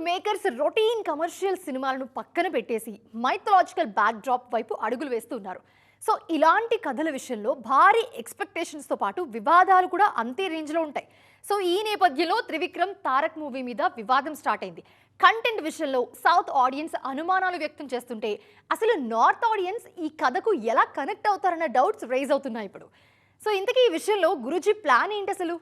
Bollywood makers routine commercial సినిమాలను పక్కన పెట్టేసి మైథలాజికల్ బ్యాక్ డ్రాప్ వైపు అడుగులు వేస్తున్నారు. సో ఇలాంటి కథల విషయంలో భారీ ఎక్స్పెక్టేషన్స్తో పాటు వివాదాలు కూడా అంతే రేంజ్లో ఉంటాయి. సో ఈ నేపథ్యంలో త్రివిక్రమ్ తారక్ మూవీ మీద వివాదం స్టార్ట్ అయింది. కంటెంట్ విషయంలో సౌత్ ఆడియన్స్ అనుమానాలు వ్యక్తం చేస్తుంటే అసలు నార్త్ ఆడియన్స్ ఈ కథకు ఎలా కనెక్ట్ అవుతారన్న డౌట్స్ రైజ్ అవుతున్నాయి ఇప్పుడు. సో ఇంతకీ ఈ విషయంలో గురూజీ ప్లాన్ ఏంటి అసలు?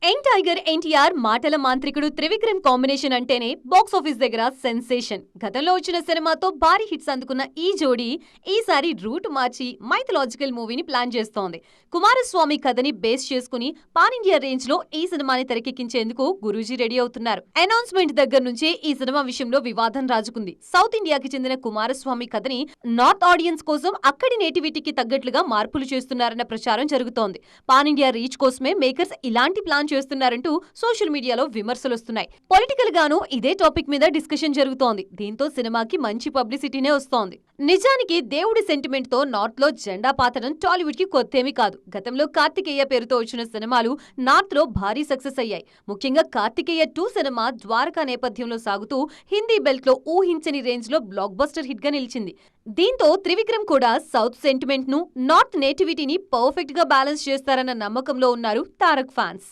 యంగ్ టైగర్ ఎన్టీఆర్ మాటల మాంత్రికుడు త్రివిక్రమ్ కాంబినేషన్ అంటేనే బాక్స్ ఆఫీస్ దగ్గర సెన్సేషన్. గతంలో వచ్చిన సినిమాతో భారీ హిట్స్ అందుకున్న ఈ జోడీ ఈసారి రూట్ మార్చి మైథలాజికల్ మూవీని ప్లాన్ చేస్తోంది. కుమారస్వామి కథని బేస్ చేసుకుని పాన్ ఇండియా రేంజ్ లో ఈ సినిమాని తెరకెక్కించేందుకు గురూజీ రెడీ అవుతున్నారు. అనౌన్స్మెంట్ దగ్గర నుంచే ఈ సినిమా విషయంలో వివాదం రాజుకుంది. సౌత్ ఇండియాకి చెందిన కుమారస్వామి కథని నార్త్ ఆడియన్స్ కోసం అక్కడి నేటివిటీకి తగ్గట్లుగా మార్పులు చేస్తున్నారన్న ప్రచారం జరుగుతోంది. పాన్ ఇండియా రీచ్ కోసమే మేకర్స్ ఇలాంటి ప్లాన్ చేస్తున్నారంటూ సోషల్ మీడియాలో విమర్శలు వస్తున్నాయి. పొలిటికల్ గాను ఇదే టాపిక్ మీద డిస్కషన్ జరుగుతోంది. దీంతో సినిమాకి మంచి పబ్లిసిటీనే వస్తోంది. నిజానికి దేవుడి సెంటిమెంట్ తో నార్త్ లో జెండా పాతడం టాలీవుడ్ కి కొత్తేమీ కాదు. గతంలో కార్తికేయ పేరుతో వచ్చిన సినిమాలు నార్త్ లో భారీ సక్సెస్ అయ్యాయి. ముఖ్యంగా కార్తికేయ 2 సినిమా ద్వారకా నేపథ్యంలో సాగుతూ హిందీ బెల్ట్ లో ఊహించని రేంజ్ లో బ్లాక్ బస్టర్ హిట్ గా నిలిచింది. దీంతో త్రివిక్రమ్ కూడా సౌత్ సెంటిమెంట్ ను నార్త్ నేటివిటీని పర్ఫెక్ట్ గా బ్యాలెన్స్ చేస్తారన్న నమ్మకంలో ఉన్నారు తారక్ ఫ్యాన్స్.